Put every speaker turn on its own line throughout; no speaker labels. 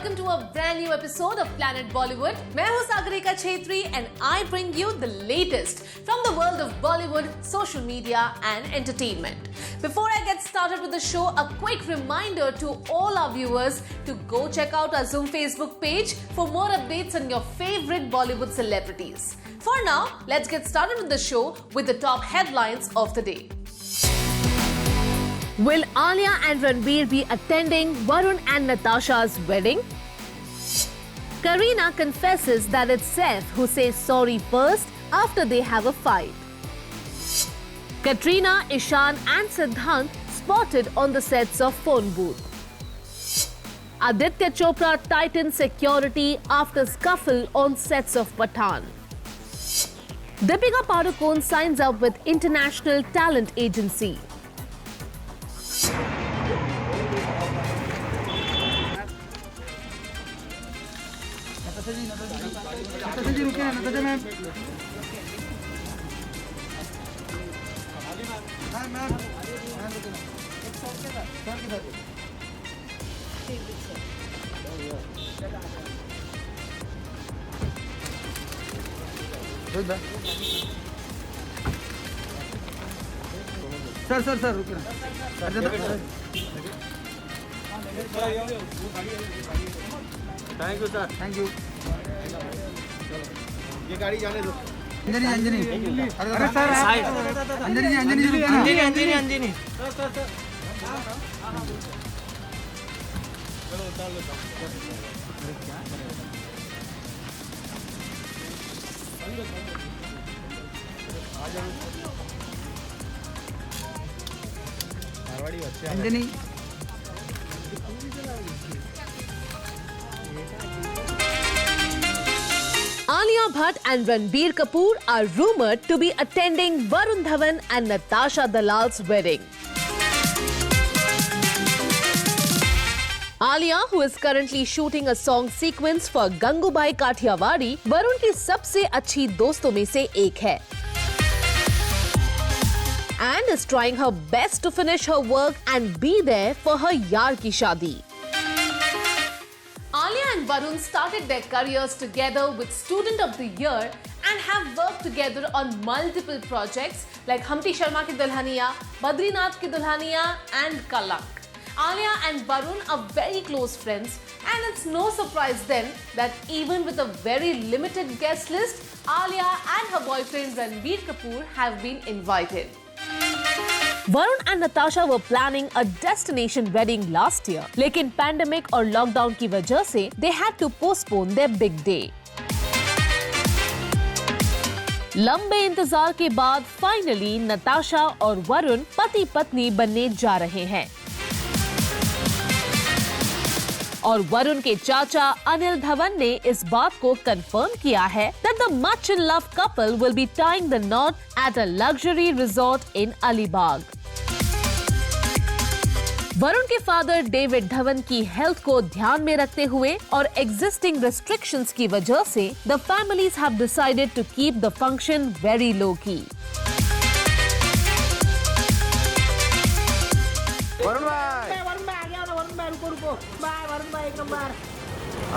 welcome to a brand new episode of Planet Bollywood. मैं हूँ Sagarika Chhetri and I bring you the latest from the world of Bollywood, social media and entertainment. Before I get started with the show, a quick reminder to all our viewers to go check out our Zoom Facebook page for more updates on your favorite Bollywood celebrities. For now, let's get started with the show with the top headlines of the day. Will Alia and Ranbir be attending Varun and Natasha's wedding? Kareena confesses that it's Saif who says sorry first after they have a fight. Katrina, Ishan and Siddhant spotted on the sets of Phone Booth. Aditya Chopra tightens security after scuffle on sets of Pathaan. Deepika Padukone signs up with International Talent Agency.
Sir रुकिए thank you sir thank you ये गाड़ी जाने दो अंजनी अरे sir Anjani चलो उतार लो Anjani
Alia Bhatt and Ranbir Kapoor are rumored to be attending Varun Dhawan and Natasha Dalal's wedding. Alia, who is currently shooting a song sequence for Gangubai Kathiawadi, Varun की सबसे अच्छी दोस्तों में से एक है and is trying her best to finish her work and be there for her yaar ki shaadi. Alia and Varun started their careers together with Student of the Year and have worked together on multiple projects like Humpty Sharma Ki Dulhaniya, Badrinath Ki Dulhaniya and Kalank. Alia and Varun are very close friends and it's no surprise then that even with a very limited guest list, Alia and her boyfriend Ranbir Kapoor have been invited. Varun and Natasha were planning a destination wedding last year, लेकिन pandemic और lockdown की वजह से they had to postpone their big day. लंबे इंतजार के बाद finally Natasha और वरुण पति पत्नी बनने जा रहे हैं और वरुण के चाचा अनिल धवन ने इस बात को कंफर्म किया है that the much in love couple will be tying the knot at a luxury resort in Alibag. Varun के फादर डेविड धवन की हेल्थ को ध्यान में रखते हुए और एग्जिस्टिंग रेस्ट्रिक्शंस की वजह से the families have decided to keep the function very low key.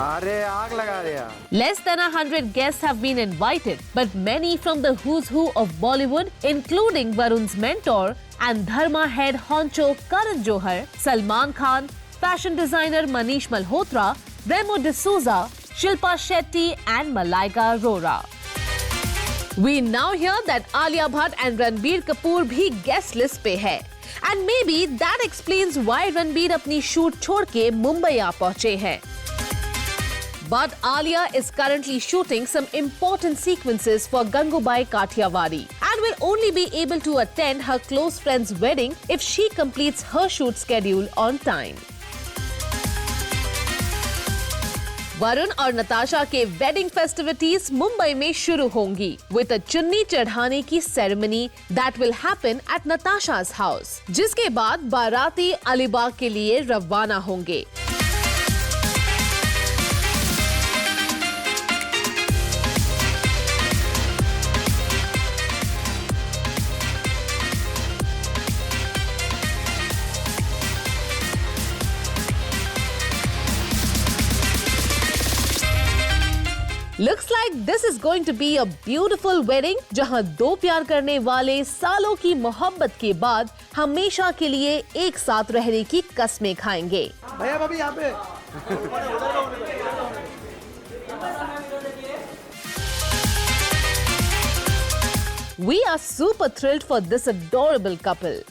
अरे आग लगा दिया.
Less than 100 guests have been invited, but many from the who's who of Bollywood, including Varun's mentor and Dharma head honcho Karan Johar, Salman Khan, fashion designer Manish Malhotra, Remo D'Souza, Shilpa Shetty and Malaika Arora. We now hear that Alia Bhatt and Ranbir Kapoor भी guest list पे है. And maybe that explains why Ranbir अपनी shoot छोड़ के मुंबई आ पहुंचे हैं. But Alia is currently shooting some important sequences for Gangubai Kathiawadi and will only be able to attend her close friend's wedding if she completes her shoot schedule on time. Varun और नताशा के wedding festivities Mumbai में शुरू होंगी with a चुन्नी चढ़ाने की ceremony that will happen at Natasha's house, जिसके बाद बाराती अलीबाग के लिए रवाना होंगे. Looks like this is going to be a beautiful wedding जहां दो प्यार करने वाले सालों की मोहब्बत के बाद हमेशा के लिए एक साथ रहने की कस्में खाएंगे।
भैया भाभी यहाँ पे।
We are super thrilled for this adorable couple.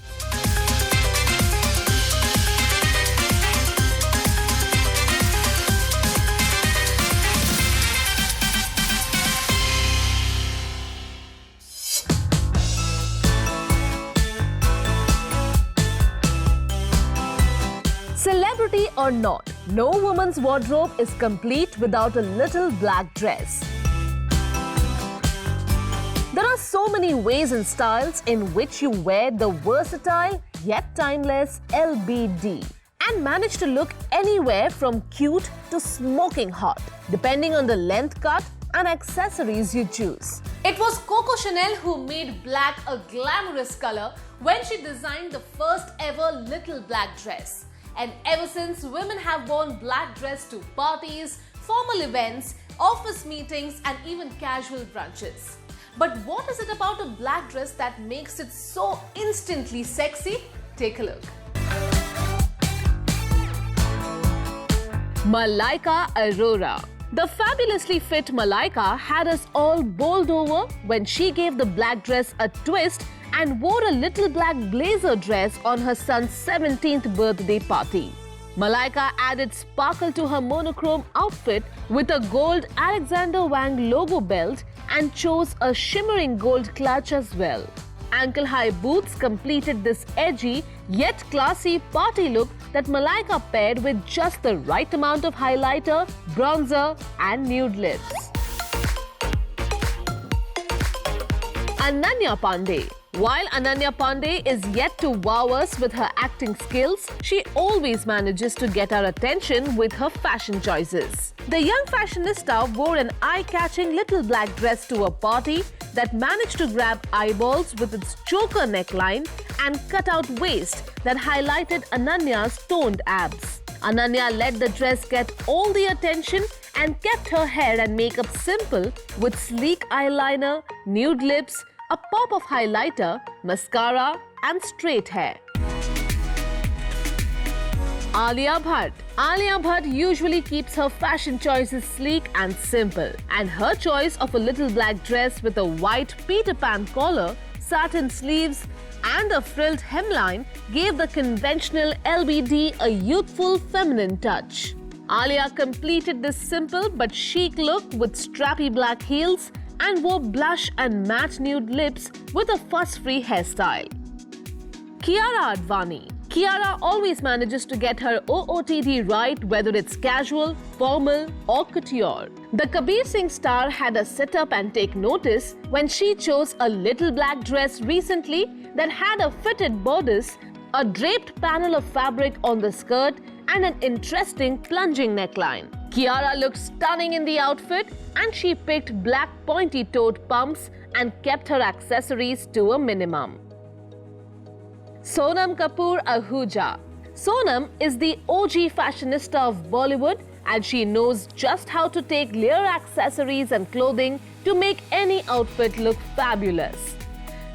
Celebrity or not, no woman's wardrobe is complete without a little black dress. There are so many ways and styles in which you wear the versatile yet timeless LBD and manage to look anywhere from cute to smoking hot, depending on the length cut and accessories you choose. It was Coco Chanel who made black a glamorous color when she designed the first ever little black dress. And ever since, women have worn black dress to parties, formal events, office meetings, and even casual brunches. But what is it about a black dress that makes it so instantly sexy? Take a look. Malaika Arora. The fabulously fit Malaika had us all bowled over when she gave the black dress a twist and wore a little black blazer dress on her son's 17th birthday party. Malaika added sparkle to her monochrome outfit with a gold Alexander Wang logo belt and chose a shimmering gold clutch as well. Ankle-high boots completed this edgy yet classy party look that Malaika paired with just the right amount of highlighter, bronzer and nude lips. Ananya Panday. While Ananya Panday is yet to wow us with her acting skills, she always manages to get our attention with her fashion choices. The young fashionista wore an eye-catching little black dress to a party that managed to grab eyeballs with its choker neckline and cut-out waist that highlighted Ananya's toned abs. Ananya let the dress get all the attention and kept her hair and makeup simple with sleek eyeliner, nude lips, a pop of highlighter, mascara and straight hair. Alia Bhatt. Alia Bhatt usually keeps her fashion choices sleek and simple, and her choice of a little black dress with a white Peter Pan collar, satin sleeves and a frilled hemline gave the conventional LBD a youthful feminine touch. Alia completed this simple but chic look with strappy black heels and wore blush and matte nude lips with a fuss-free hairstyle. Kiara Advani. Kiara always manages to get her OOTD right, whether it's casual, formal or couture. The Kabir Singh star had a sit up and take notice when she chose a little black dress recently that had a fitted bodice, a draped panel of fabric on the skirt and an interesting plunging neckline. Kiara looked stunning in the outfit and she picked black pointy-toed pumps and kept her accessories to a minimum. Sonam Kapoor Ahuja. Sonam is the OG fashionista of Bollywood and she knows just how to take layer accessories and clothing to make any outfit look fabulous.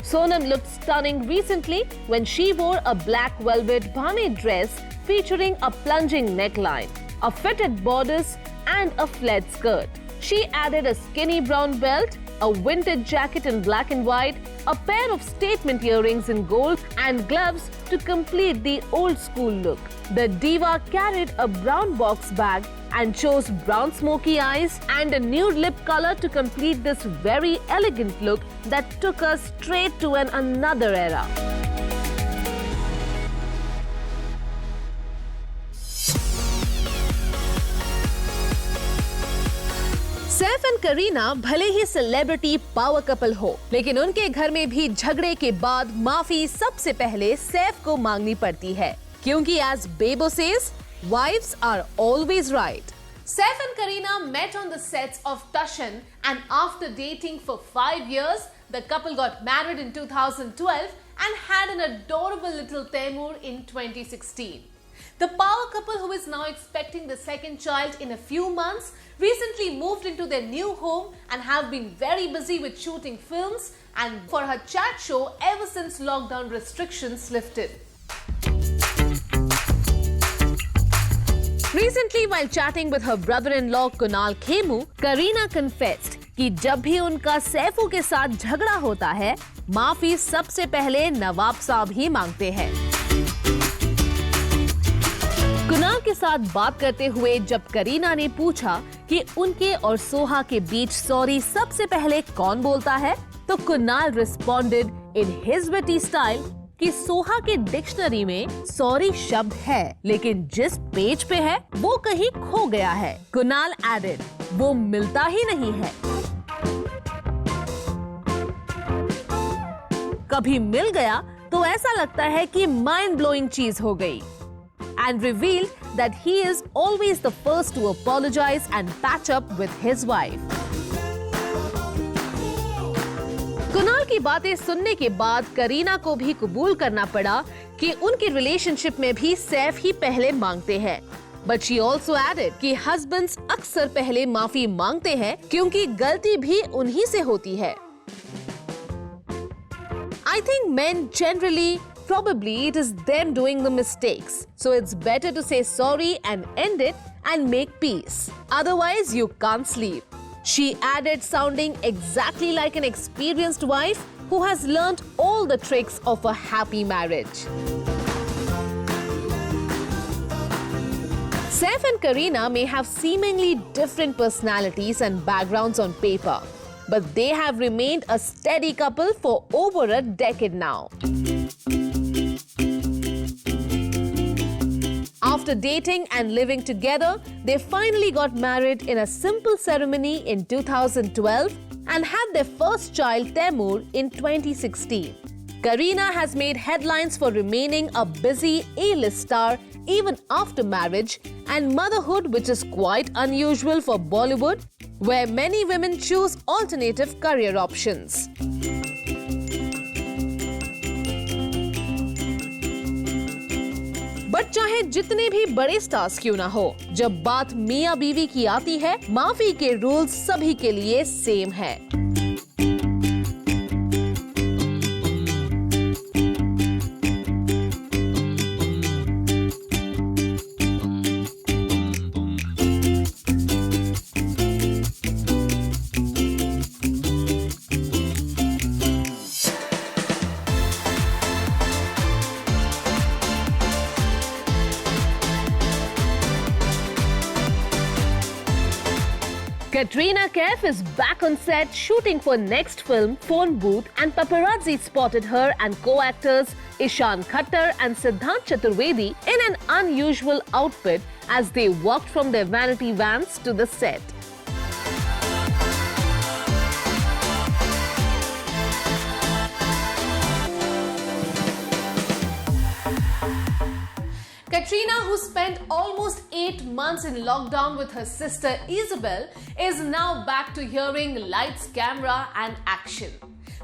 Sonam looked stunning recently when she wore a black velvet bhane dress featuring a plunging neckline, a fitted bodice and a flared skirt. She added a skinny brown belt, a vintage jacket in black and white, a pair of statement earrings in gold and gloves to complete the old school look. The diva carried a brown box bag and chose brown smoky eyes and a nude lip color to complete this very elegant look that took us straight to another era. Saif and Kareena भले ही celebrity power couple हो, लेकिन उनके घर में भी झगड़े के बाद माफी सबसे पहले सैफ को मांगनी पड़ती है, क्योंकि as Bebo says, wives are always right. Saif and Kareena met on the sets of Tashan, and after dating for 5 years, the couple got married in 2012 and had an adorable little Taimur in 2016. The power couple, who is now expecting the second child in a few months, recently moved into their new home and have been very busy with shooting films and for her chat show ever since lockdown restrictions lifted. Recently, while chatting with her brother-in-law Kunal Khemu, Kareena confessed कि जब भी उनका सैफू के साथ झगड़ा होता है, माफी सबसे पहले नवाब साहब ही मांगते हैं। कुणाल के साथ बात करते हुए जब करीना ने पूछा कि उनके और सोहा के बीच सॉरी सबसे पहले कौन बोलता है, तो Kunal responded in his witty style कि सोहा के डिक्शनरी में सॉरी शब्द है, लेकिन जिस पेज पे है वो कहीं खो गया है। कुणाल एडेड, वो मिलता ही नहीं है। कभी मिल गया तो ऐसा लगता है कि माइंड ब्लोइंग चीज हो गई। And revealed that he is always the first to apologize and patch up with his wife. Kunal की बातें सुनने के बाद करीना को भी कबूल करना पड़ा कि उनकी रिलेशनशिप में भी सैफ ही पहले मांगते हैं। But she also added कि husbands अक्सर पहले माफी मांगते हैं क्योंकि गलती भी उन्हीं से होती है। I think men generally, probably it is them doing the mistakes. So it's better to say sorry and end it and make peace. Otherwise, you can't sleep. She added, sounding exactly like an experienced wife who has learned all the tricks of a happy marriage. Saif and Kareena may have seemingly different personalities and backgrounds on paper, but they have remained a steady couple for over a decade now. After dating and living together, they finally got married in a simple ceremony in 2012 and had their first child, Taimur, in 2016. Kareena has made headlines for remaining a busy A-list star even after marriage and motherhood, which is quite unusual for Bollywood, where many women choose alternative career options. But चाहे जितने भी बड़े stars क्यों ना हो, जब बात मियां बीवी की आती है, माफी के रूल्स सभी के लिए सेम है। Katrina Kaif is back on set shooting for next film Phone Booth, and paparazzi spotted her and co-actors Ishan Khattar and Siddhant Chaturvedi in an unusual outfit as they walked from their vanity vans to the set. Katrina, who spent almost 8 months in lockdown with her sister Isabel, is now back to hearing lights, camera and action.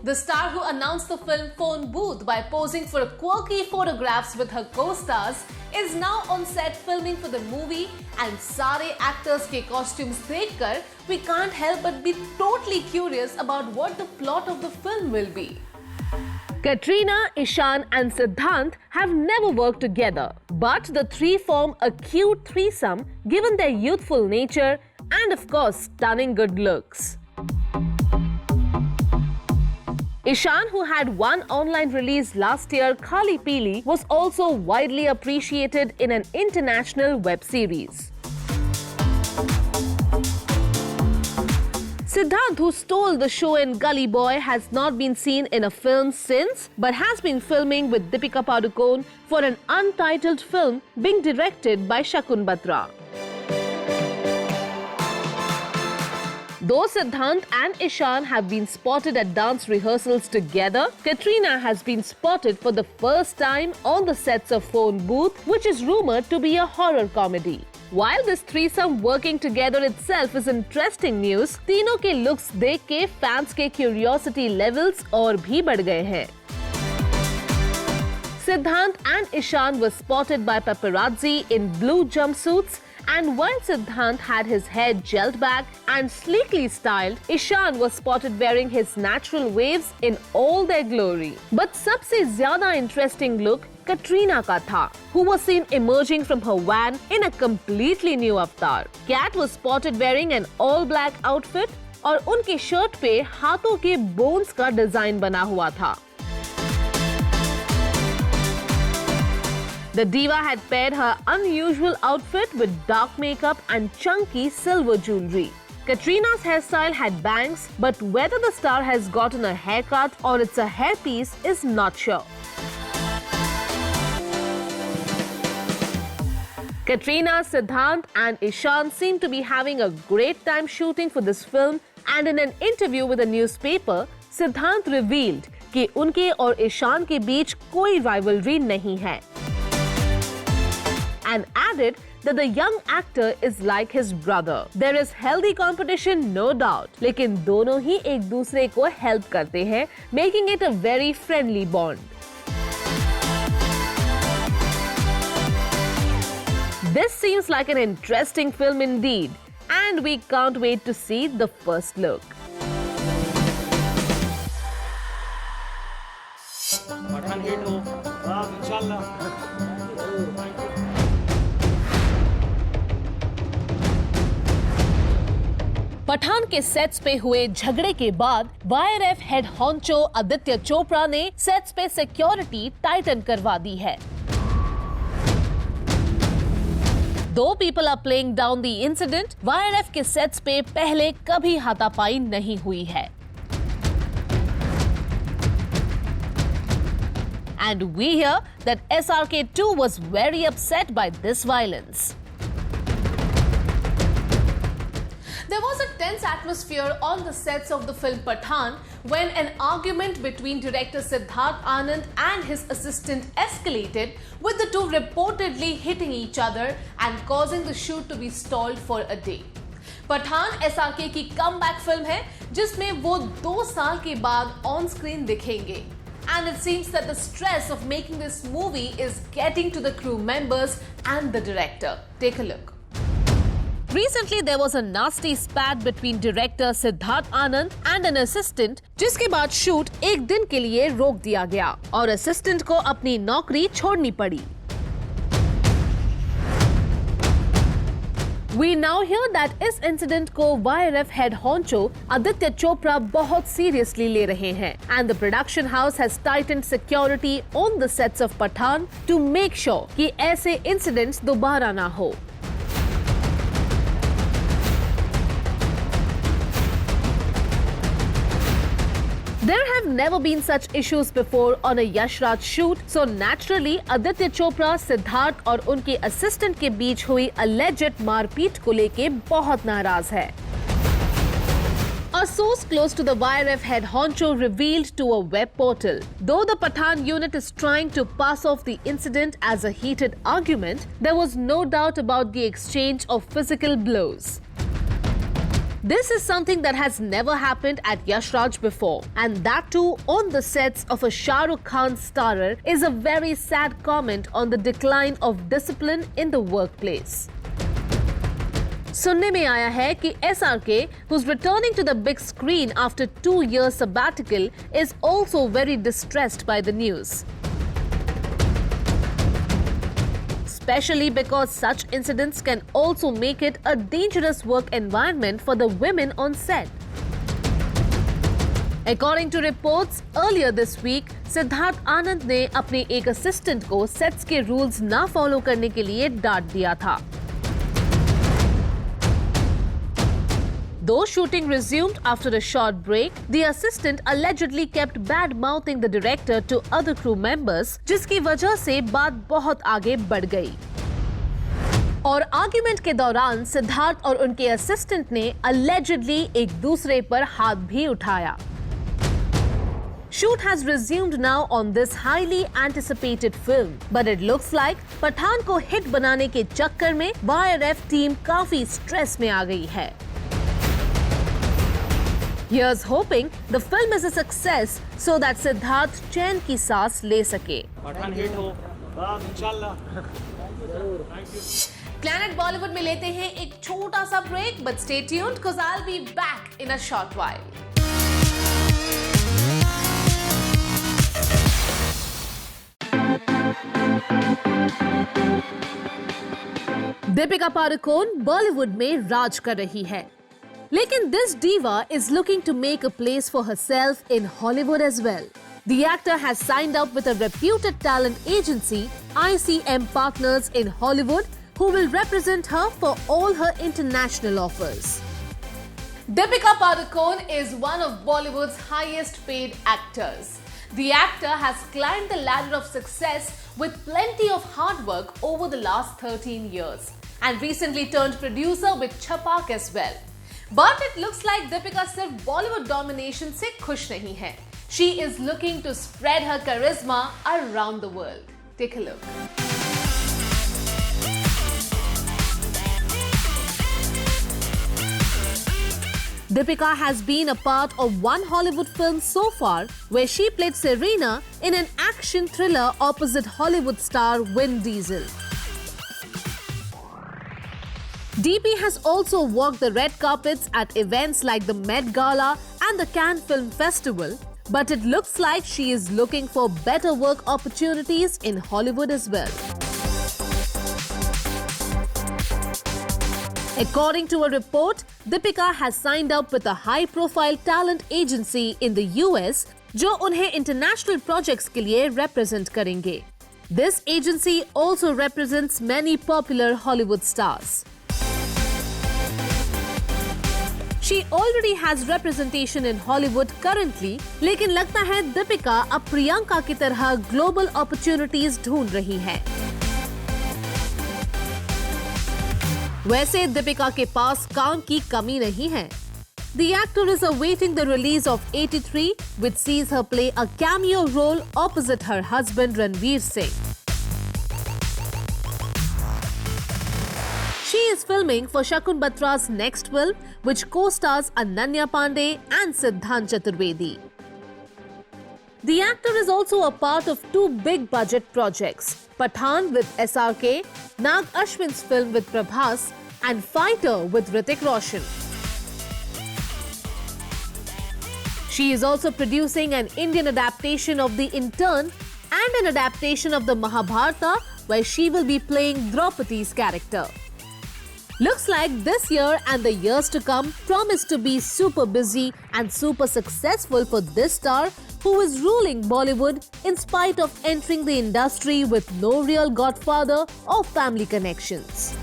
The star, who announced the film Phone Booth by posing for quirky photographs with her co-stars, is now on set filming for the movie, and सारे actors के costumes देखकर we can't help but be totally curious about what the plot of the film will be. Katrina, Ishan and Siddhant have never worked together, but the three form a cute threesome given their youthful nature and of course stunning good looks. Ishan, who had one online release last year, Khali Pili, was also widely appreciated in an international web series. Siddhant, who stole the show in Gully Boy, has not been seen in a film since, but has been filming with Deepika Padukone for an untitled film being directed by Shakun Batra. Though Siddhant and Ishan have been spotted at dance rehearsals together, Katrina has been spotted for the first time on the sets of Phone Booth, which is rumored to be a horror comedy. While this threesome working together itself is interesting news, तीनों के looks देख के fans के curiosity levels और भी बढ़ गए हैं. Siddhant and Ishan were spotted by paparazzi in blue jumpsuits, and while Siddhant had his hair gelled back and sleekly styled, Ishan was spotted wearing his natural waves in all their glory. But सबसे ज़्यादा interesting look Katrina का था, who was seen emerging from her van in a completely new avatar. Kat was spotted wearing an all-black outfit और उनकी shirt पे हाथों के bones का डिजाइन बना हुआ था. The diva had paired her unusual outfit with dark makeup and chunky silver jewelry. Katrina's hairstyle had bangs, but whether the star has gotten a haircut or it's a hairpiece is not sure. Katrina, Siddhant and Ishan seem to be having a great time shooting for this film, and in an interview with a newspaper, Siddhant revealed कि उनके और ईशान के बीच कोई rivalry नहीं है, and added that the young actor is like his brother. There is healthy competition, no doubt, लेकिन दोनों ही एक दूसरे को help करते हैं, making it a very friendly bond. This seems like an interesting film indeed, and we can't wait to see the first look.
Pathaan hit हो इंशाल्लाह.
पठान के सेट्स पे हुए झगड़े के बाद YRF हेड हॉन्चो आदित्य चोपड़ा ने सेट्स पे सिक्योरिटी टाइटन करवा दी है. Though people are playing down the incident, YRF के सेट्स पे पहले कभी हाथापाई नहीं हुई है. And we hear that SRK too was very upset by this violence.
There was a tense atmosphere on the sets of the film Pathaan when an argument between director Siddharth Anand and his assistant escalated, with the two reportedly hitting each other and causing the shoot to be stalled for a day. Pathaan SRK की comeback film है जिसमें वो 2 साल के बाद on screen दिखेंगे. And it seems that the stress of making this movie is getting to the crew members and the director. Take a look.
Recently, there was a nasty spat between director Siddharth Anand and an assistant, जिसके बाद shoot एक दिन के लिए रोक दिया गया और असिस्टेंट को अपनी नौकरी छोड़नी पड़ी. We now hear that इस इंसिडेंट को YRF हेड हॉन्चो आदित्य चोपड़ा बहुत सीरियसली ले रहे हैं, and the production house has tightened security on the sets of Pathaan to make sure कि ऐसे इंसिडेंट्स दोबारा ना हो. There have never been such issues before on a Yash Raj shoot, so naturally Aditya Chopra, Siddharth और उनके assistant के बीच हुई alleged मारपीट को लेके बहुत नाराज है. A source close to the YRF head honcho revealed to a web portal, though the Pathaan unit is trying to pass off the incident as a heated argument, there was no doubt about the exchange of physical blows. This is something that has never happened at Yash Raj before, and that too on the sets of a Shah Rukh Khan starrer is a very sad comment on the decline of discipline in the workplace. सुनने में आया है कि SRK, who's returning to the big screen after 2 years sabbatical, is also very distressed by the news. Especially because such incidents can also make it a dangerous work environment for the women on set. According to reports, earlier this week, Siddharth Anand ने अपने एक assistant को sets के rules ना follow करने के लिए डांट दिया था. Though shooting resumed after a short break, the assistant allegedly kept bad-mouthing the director to other crew members, जिसकी वजह से बात बहुत आगे बढ़ गई. और आर्ग्यूमेंट के दौरान सिद्धार्थ और उनके असिस्टेंट ने allegedly एक दूसरे पर हाथ भी उठाया. Shoot has resumed now on this highly anticipated film, but it looks like Pathan को हिट बनाने के चक्कर में YRF टीम काफी स्ट्रेस में आ गई है. Here's hoping the film is a success so that Siddharth चैन की सांस ले सके.
पठान हिट हो इंशाल्लाह.
Planet Bollywood में लेते हैं एक छोटा सा break, but stay tuned because I'll be back in a short while. Deepika Padukone Bollywood में राज कर रही है, लेकिन this diva is looking to make a place for herself in Hollywood as well. The actor has signed up with a reputed talent agency, ICM Partners in Hollywood, who will represent her for all her international offers. Deepika Padukone is one of Bollywood's highest paid actors. The actor has climbed the ladder of success with plenty of hard work over the last 13 years and recently turned producer with Chhapak as well. But it looks like Deepika सिर्फ Bollywood domination से खुश नहीं है. She is looking to spread her charisma around the world. Take a look. Deepika has been a part of one Hollywood film so far, where she played Serena in an action thriller opposite Hollywood star Vin Diesel. DP has also walked the red carpets at events like the Met Gala and the Cannes Film Festival, but it looks like she is looking for better work opportunities in Hollywood as well. According to a report, Deepika has signed up with a high-profile talent agency in the US, जो उन्हें international projects के लिए represent करेंगे. This agency also represents many popular Hollywood stars. She already has representation in Hollywood currently, लेकिन लगता है दीपिका अब प्रियंका की तरह global opportunities ढूंढ रही है. वैसे दीपिका के पास काम की कमी नहीं है. The actor is awaiting the release of 83, which sees her play a cameo role opposite her husband Ranveer Singh. She is filming for Shakun Batra's next film, which co-stars Ananya Pandey and Siddhant Chaturvedi. The actor is also a part of two big budget projects, Pathaan with SRK, Nag Ashwin's film with Prabhas, and Fighter with Hrithik Roshan. She is also producing an Indian adaptation of The Intern and an adaptation of the Mahabharata, where she will be playing Draupadi's character. Looks like this year and the years to come promise to be super busy and super successful for this star who is ruling Bollywood in spite of entering the industry with no real godfather or family connections.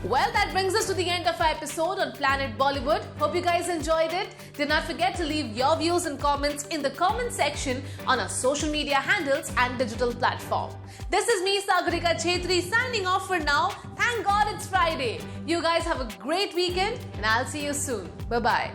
Well, that brings us to the end of our episode on Planet Bollywood. Hope you guys enjoyed it. Do not forget to leave your views and comments in the comment section on our social media handles and digital platform. This is me, Sagarika Chhetri, signing off for now. Thank God it's Friday. You guys have a great weekend and I'll see you soon. Bye-bye.